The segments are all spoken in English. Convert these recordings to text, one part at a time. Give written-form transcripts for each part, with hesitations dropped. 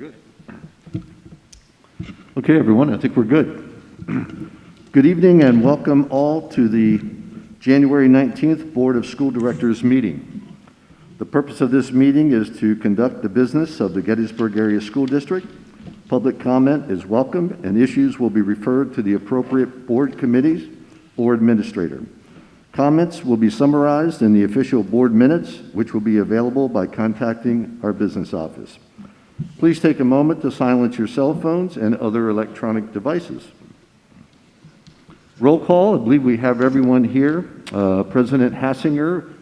Good. Okay, everyone, I think we're good. Good evening and welcome all to the January 19th Board of School Directors meeting. The purpose of this meeting is to conduct the business of the Gettysburg Area School District. Public comment is welcome and issues will be referred to the appropriate board committees or administrator. Comments will be summarized in the official board minutes, which will be available by contacting our business office. Please take a moment to silence your cell phones and other electronic devices. Roll call, I believe we have everyone here. President Hassinger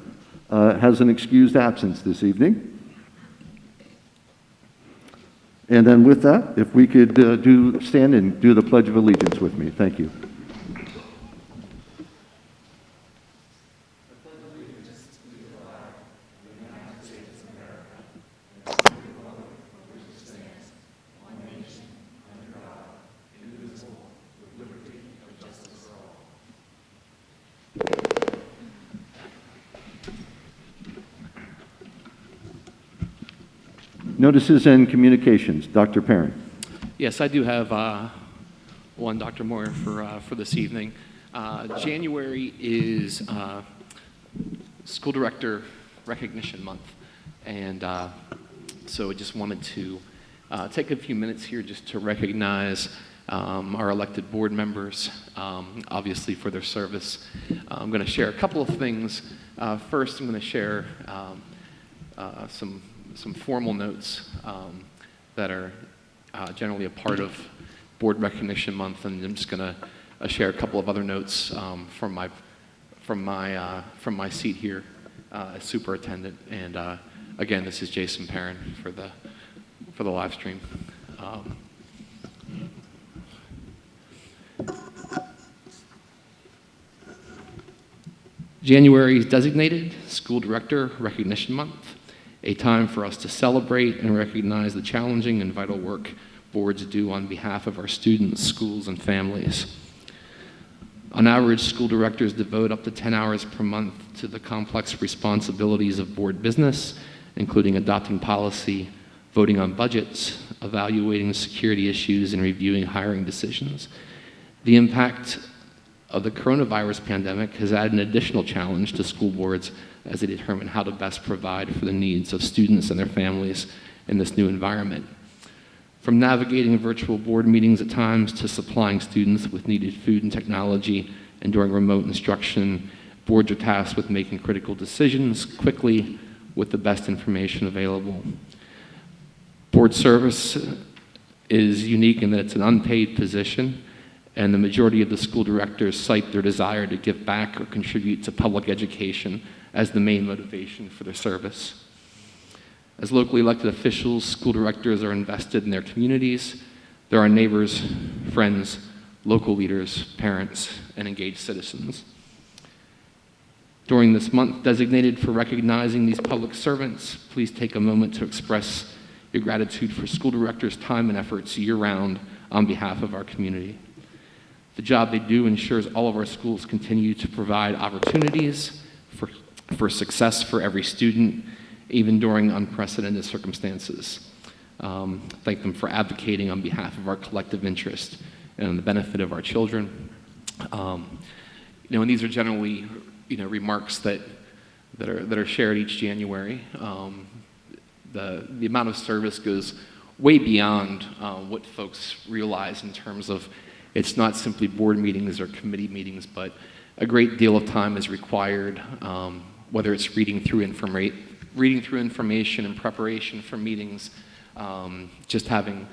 has an excused absence this evening. And then with that, if we could stand and do the Pledge of Allegiance with me. Thank you. Notices and communications. Dr. Perrin. Yes, I do have one, Dr. Moore, for this evening. January is School Director Recognition Month, and so I just wanted to take a few minutes here just to recognize our elected board members, obviously for their service. I'm going to share a couple of things. First, I'm going to share some formal notes that are generally a part of Board Recognition Month, and I'm just going to share a couple of other notes from my seat here as superintendent. And again, this is Jason Perrin for the live stream. January is designated School Director Recognition Month, a time for us to celebrate and recognize the challenging and vital work boards do on behalf of our students, schools, and families. On average, school directors devote up to 10 hours per month to the complex responsibilities of board business, including adopting policy, voting on budgets, evaluating security issues, and reviewing hiring decisions. The impact of the coronavirus pandemic has added an additional challenge to school boards as they determine how to best provide for the needs of students and their families in this new environment. From navigating virtual board meetings at times to supplying students with needed food and technology and during remote instruction, boards are tasked with making critical decisions quickly with the best information available. Board service is unique in that it's an unpaid position, and the majority of the school directors cite their desire to give back or contribute to public education as the main motivation for their service. As locally elected officials, school directors are invested in their communities. They're our neighbors, friends, local leaders, parents, and engaged citizens. During this month designated for recognizing these public servants, please take a moment to express your gratitude for school directors' time and efforts year-round on behalf of our community. The job they do ensures all of our schools continue to provide opportunities for success for every student, even during unprecedented circumstances. Thank them for advocating on behalf of our collective interest and the benefit of our children. And these are generally, remarks that are shared each January. The amount of service goes way beyond what folks realize in terms of it's not simply board meetings or committee meetings, but a great deal of time is required, whether it's reading through information in preparation for meetings, just having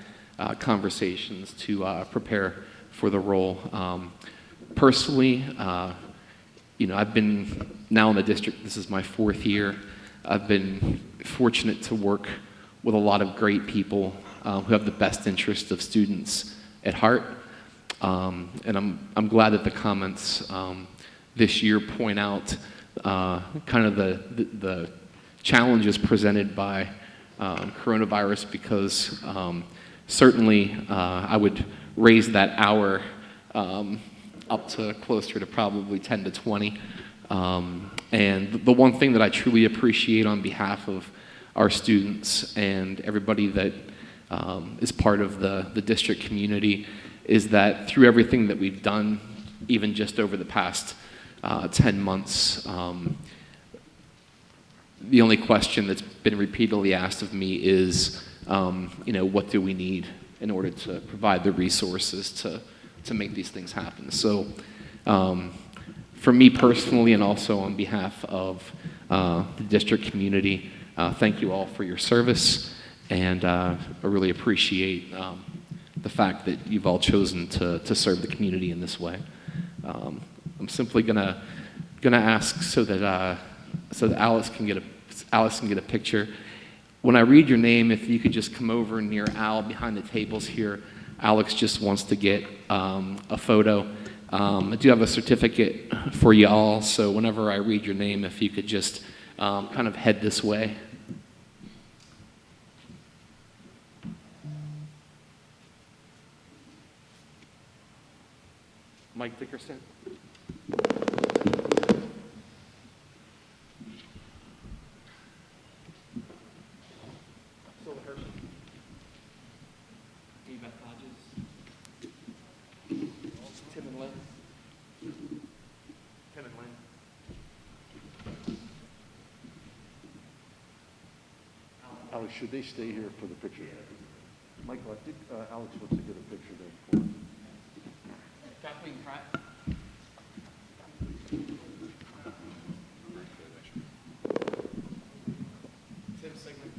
conversations to prepare for the role. Personally, I've been now in the district, this is my 4th year. I've been fortunate to work with a lot of great people who have the best interest of students at heart. And I'm glad that the comments this year point out kind of the challenges presented by coronavirus, because certainly I would raise that hour up to closer to probably 10 to 20. And the one thing that I truly appreciate on behalf of our students and everybody that is part of the district community, is that through everything that we've done, even just over the past 10 months, the only question that's been repeatedly asked of me is, what do we need in order to provide the resources to make these things happen? So for me personally, and also on behalf of the district community, thank you all for your service, and I really appreciate the fact that you've all chosen to serve the community in this way. I'm simply gonna ask so that Alice can get a picture. When I read your name, if you could just come over near Al behind the tables here. Alex just wants to get a photo. I do have a certificate for you all, so whenever I read your name, if you could just kind of head this way. Mike Dickerson. Alex, should they stay here for the picture? Michael, I think Alex wants to get a picture there for us. Kathleen Pratt. Tim Sigmund.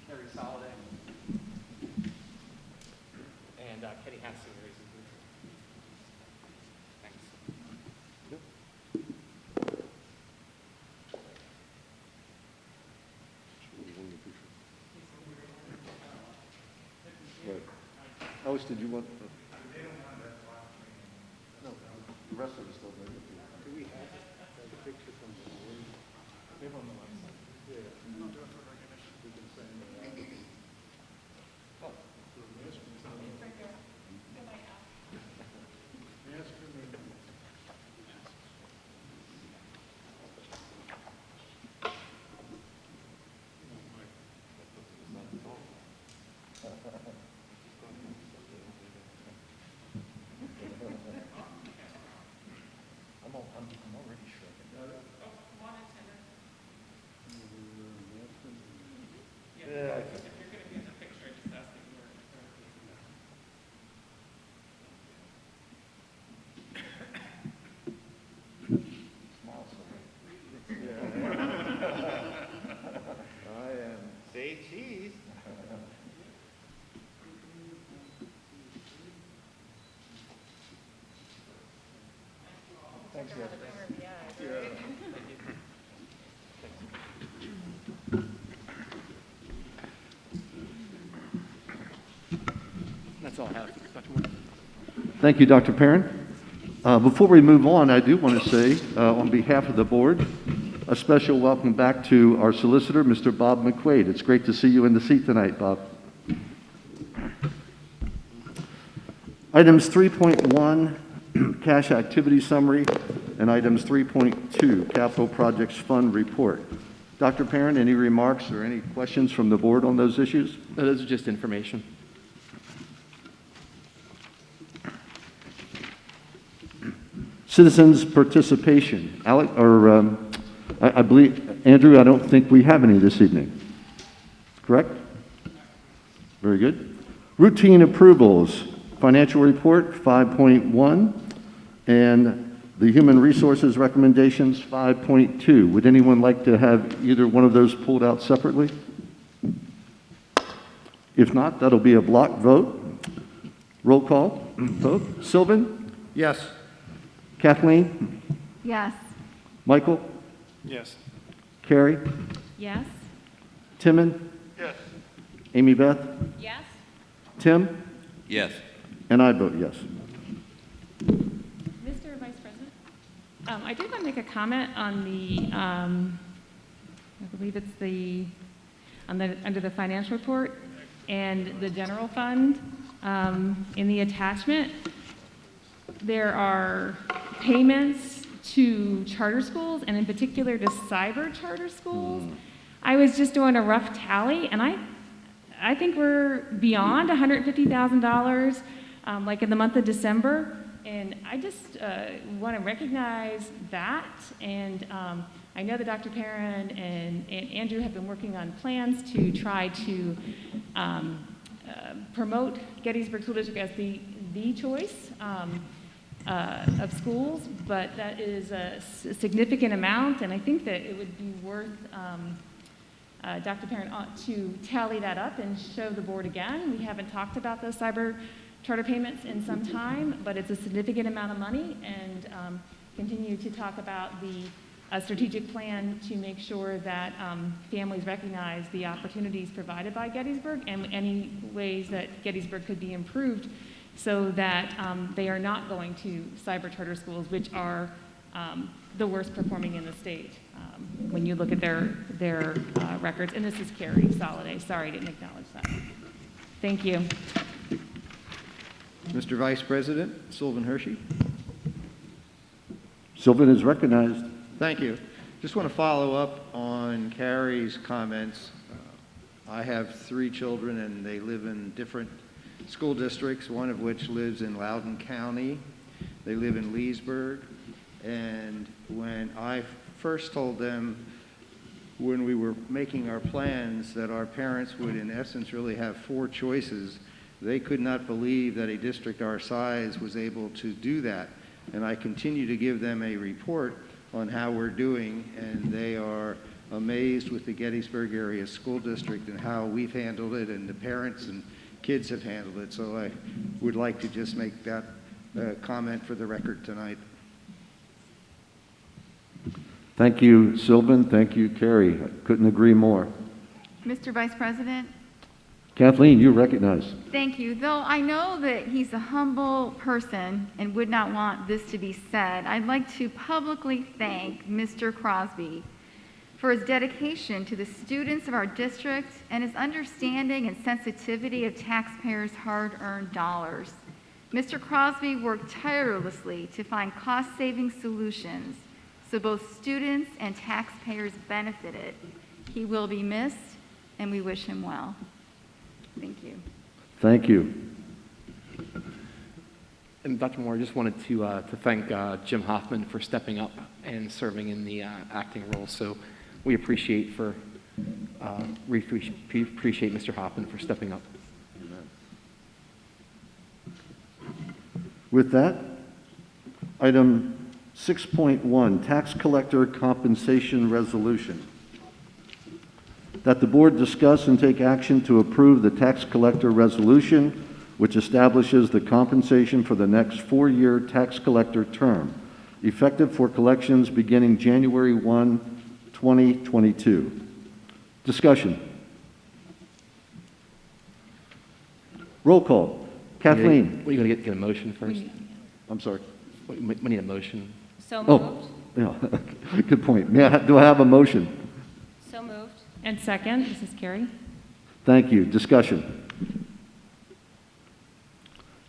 Carrie Soliday. And Kenny Hansen raising booth. Thanks. Alex, did you want? No, the rest of us still there. Do we have the picture from the board? Maybe on the website. Yeah. No, do it for recognition. We can send it. Oh. It's right there. Ask her name. I'm already sure. Yeah. If you're going to be in the picture, just ask me where. I am. Say cheese. Thanks, guys. That's all I have. Dr. Moore. Thank you, Dr. Perrin. Before we move on, I do want to say, on behalf of the board, a special welcome back to our solicitor, Mr. Bob McQuaid. It's great to see you in the seat tonight, Bob. Items 3.1, cash activity summary, and items 3.2, capital projects fund report. Dr. Perrin, any remarks or any questions from the board on those issues? No, those are just information. Citizens participation. I believe, Andrew, I don't think we have any this evening. Correct? Very good. Routine approvals. Financial report 5.1 and the human resources recommendations 5.2. Would anyone like to have either one of those pulled out separately? If not, that'll be a block vote. Roll call vote. Sylvan? Yes. Kathleen? Yes. Michael? Yes. Carrie? Yes. Timon? Yes. Amy Beth? Yes. Tim? Yes. And I vote yes. Mr. Vice President, I did want to make a comment on the, I believe it's under the financial report and the general fund. In the attachment, there are payments to charter schools, and in particular to cyber charter schools. I was just doing a rough tally, and I think we're beyond $150,000, like in the month of December. And I just want to recognize that. And I know that Dr. Perrin and Andrew have been working on plans to try to promote Gettysburg School District as the choice of schools, but that is a significant amount, and I think that it would be worth Dr. Perrin ought to tally that up and show the board again. We haven't talked about those cyber charter payments in some time, but it's a significant amount of money, and continue to talk about the strategic plan to make sure that families recognize the opportunities provided by Gettysburg and any ways that Gettysburg could be improved so that they are not going to cyber charter schools, which are the worst performing in the state when you look at their records. And this is Carrie Soliday. Sorry, I didn't acknowledge that. Thank you. Mr. Vice President, Sylvan Hershey. Sylvan is recognized. Thank you. Just want to follow up on Carrie's comments. I have 3 children, and they live in different school districts, one of which lives in Loudoun County. They live in Leesburg. And when I first told them, when we were making our plans, that our parents would, in essence, really have 4 choices, they could not believe that a district our size was able to do that. And I continue to give them a report on how we're doing, and they are amazed with the Gettysburg Area School District and how we've handled it, and the parents and kids have handled it. So I would like to just make that comment for the record tonight. Thank you, Sylvan. Thank you, Carrie. I couldn't agree more. Mr. Vice President, Kathleen, you recognize. thank you. Though I know that he's a humble person and would not want this to be said, I'd like to publicly thank Mr. Crosby for his dedication to the students of our district and his understanding and sensitivity of taxpayers' hard-earned dollars. Mr. Crosby worked tirelessly to find cost-saving solutions so both students and taxpayers benefited. He will be missed, and we wish him well. Thank you. Thank you. And Dr. Moore, I just wanted to thank Jim Hoffman for stepping up and serving in the acting role. So we appreciate Mr. Hoffman for stepping up. With that, item 6.1, Tax Collector Compensation Resolution. That the board discuss and take action to approve the tax collector resolution, which establishes the compensation for the next 4-year tax collector term, effective for collections beginning January 1, 2022. Discussion. Roll call. Kathleen. What are you going to get a motion first? I'm sorry. We need a motion. So moved. Oh, yeah. Good point. Do I have a motion? So moved. And second, this is Carrie. Thank you. Discussion.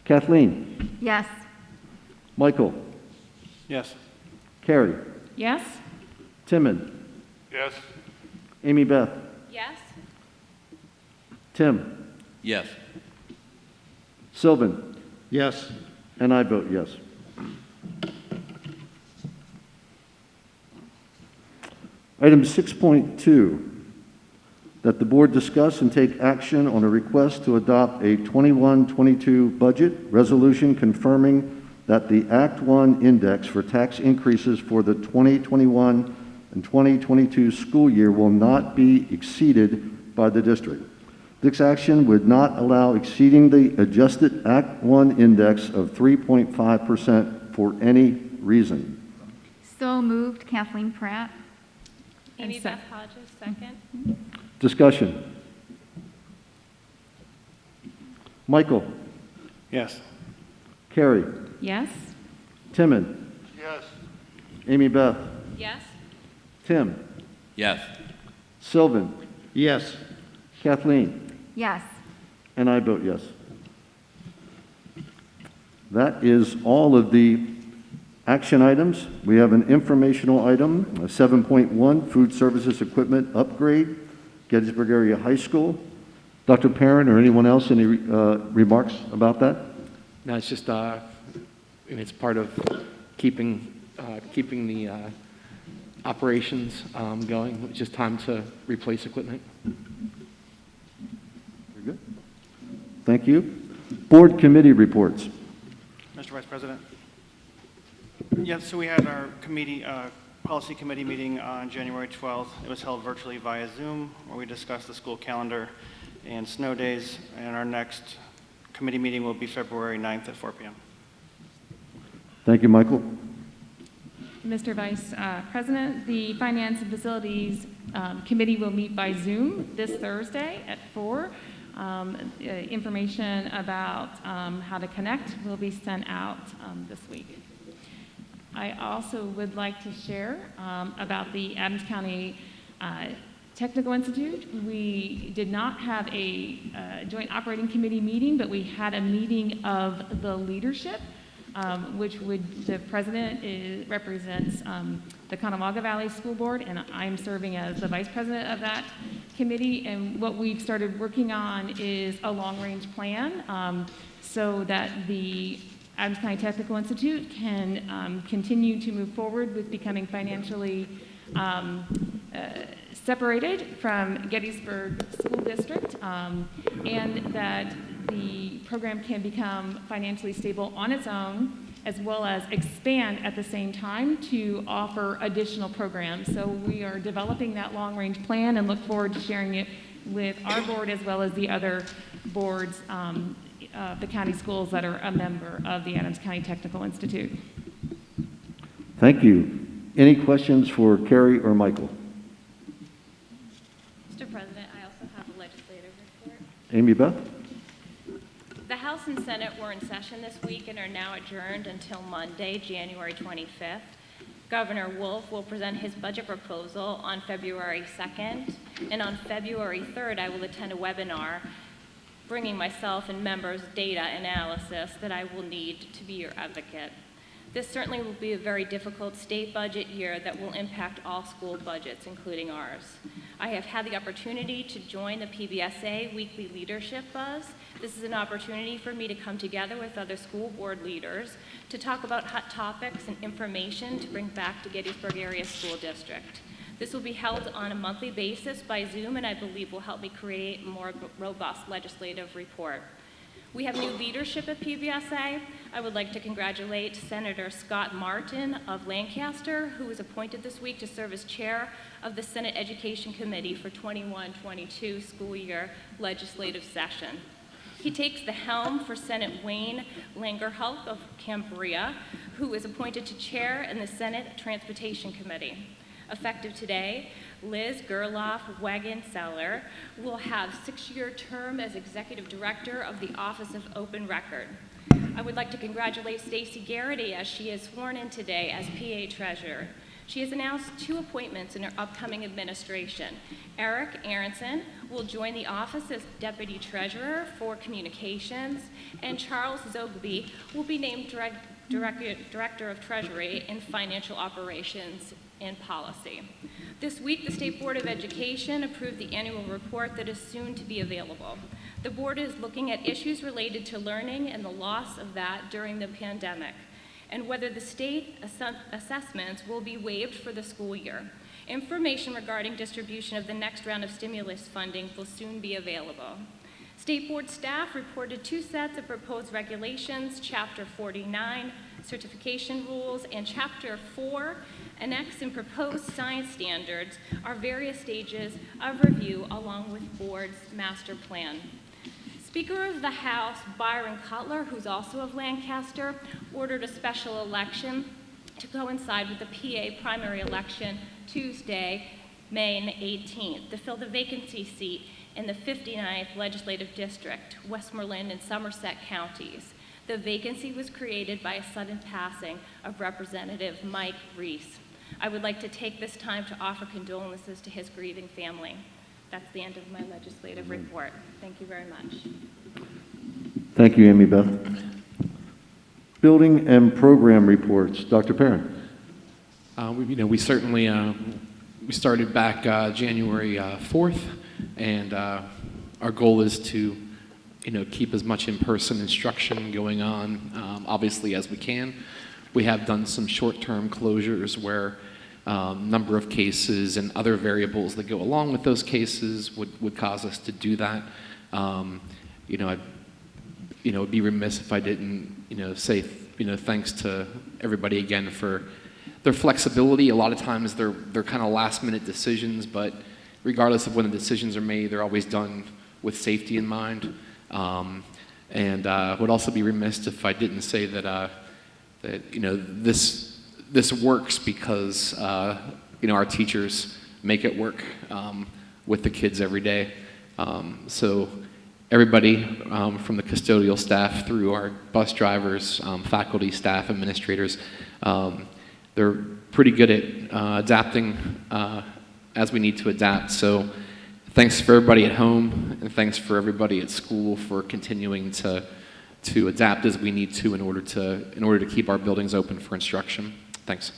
Kathleen. Yes. Michael. Yes. Carrie. Yes? Timon. Yes. Amy Beth. Yes. Tim. Yes. Sylvan. Yes. And I vote yes. Item 6.2, that the board discuss and take action on a request to adopt a 21-22 budget resolution confirming that the Act 1 index for tax increases for the 2021 and 2022 school year will not be exceeded by the district. This action would not allow exceeding the adjusted Act 1 index of 3.5% for any reason. So moved, Kathleen Pratt. And Amy Beth Hodges, second. Discussion. Michael. Yes. Carrie. Yes? Timon. Yes. Amy Beth. Yes. Tim. Yes. Sylvan. Yes. Kathleen. Yes. And I vote yes. That is all of the Action items, we have an informational item, 7.1, food services equipment upgrade, Gettysburg Area High School. Dr. Perrin or anyone else, any remarks about that? No, it's just, and it's part of keeping the operations going. It's just time to replace equipment. Very good. Thank you. Board committee reports. Mr. Vice President. Yes, so we had our policy committee meeting on January 12th. It was held virtually via Zoom, where we discussed the school calendar and snow days, and our next committee meeting will be February 9th at 4 p.m. Thank you, Michael. Mr. Vice President, the Finance and Facilities Committee will meet by Zoom this Thursday at 4. Information about how to connect will be sent out this week. I also would like to share about the Adams County Technical Institute. We did not have a joint operating committee meeting, but we had a meeting of the leadership, which the president represents the Conewaga Valley School Board, and I'm serving as the vice president of that committee. And what we've started working on is a long-range plan so that the Adams County Technical Institute can continue to move forward with becoming financially separated from Gettysburg School District, and that the program can become financially stable on its own, as well as expand at the same time to offer additional programs. So we are developing that long-range plan and look forward to sharing it with our board as well as the other boards, the county schools that are a member of the Adams County Technical Institute. Thank you. Any questions for Carrie or Michael? Mr. President, I also have a legislative report. Amy Beth? The House and Senate were in session this week and are now adjourned until Monday, January 25th. Governor Wolf will present his budget proposal on February 2nd, and on February 3rd, I will attend a webinar bringing myself and members data analysis that I will need to be your advocate. This certainly will be a very difficult state budget year that will impact all school budgets, including ours. I have had the opportunity to join the PBSA Weekly Leadership Buzz. This is an opportunity for me to come together with other school board leaders to talk about hot topics and information to bring back to Gettysburg Area School District. This will be held on a monthly basis by Zoom, and I believe will help me create a more robust legislative report. We have new leadership at PBSA. I would like to congratulate Senator Scott Martin of Lancaster, who was appointed this week to serve as chair of the Senate Education Committee for 21-22 school year legislative session. He takes the helm for Senate Wayne Langerhulk of Cambria, who is appointed to chair in the Senate Transportation Committee. Effective today, Liz Gerloff Wagenseller will have a 6-year term as Executive Director of the Office of Open Record. I would like to congratulate Stacy Garrity as she is sworn in today as PA Treasurer. She has announced 2 appointments in her upcoming administration. Eric Aronson will join the office as Deputy Treasurer for Communications, and Charles Zogby will be named Director of Treasury and Financial Operations and Policy. This week, the State Board of Education approved the annual report that is soon to be available. The board is looking at issues related to learning and the loss of that during the pandemic, and whether the state assessments will be waived for the school year. Information regarding distribution of the next round of stimulus funding will soon be available. State Board staff reported 2 sets of proposed regulations, Chapter 49, certification rules, and Chapter 4, annex and proposed science standards are various stages of review along with board's master plan. Speaker of the House, Byron Cutler, who's also of Lancaster, ordered a special election to coincide with the PA primary election Tuesday, May 18th, to fill the vacancy seat in the 59th Legislative District, Westmoreland and Somerset counties. The vacancy was created by a sudden passing of Representative Mike Reese. I would like to take this time to offer condolences to his grieving family. That's the end of my legislative report. Thank you very much. Thank you, Amy Beth. Building and program reports. Dr. Perrin. We certainly, we started back January 4th, and our goal is to, keep as much in-person instruction going on, obviously, as we can. We have done some short-term closures where number of cases and other variables that go along with those cases would cause us to do that. I'd be remiss if I didn't, say, thanks to everybody again for their flexibility. A lot of times they're kind of last-minute decisions, but regardless of when the decisions are made, they're always done with safety in mind. And would also be remiss if I didn't say that this works because our teachers make it work with the kids every day. So everybody from the custodial staff through our bus drivers, faculty, staff, administrators, they're pretty good at adapting as we need to adapt. So thanks for everybody at home, and thanks for everybody at school for continuing to adapt as we need to in order to keep our buildings open for instruction. Thanks.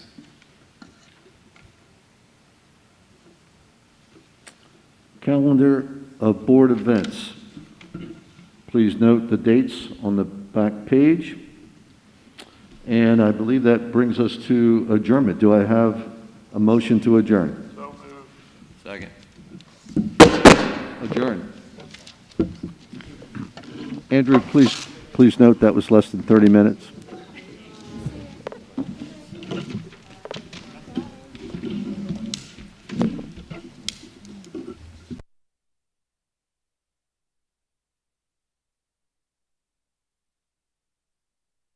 Calendar of board events. Please note the dates on the back page. And I believe that brings us to adjournment. Do I have a motion to adjourn? So moved. Second. Adjourn. Andrew, please note that was less than 30 minutes.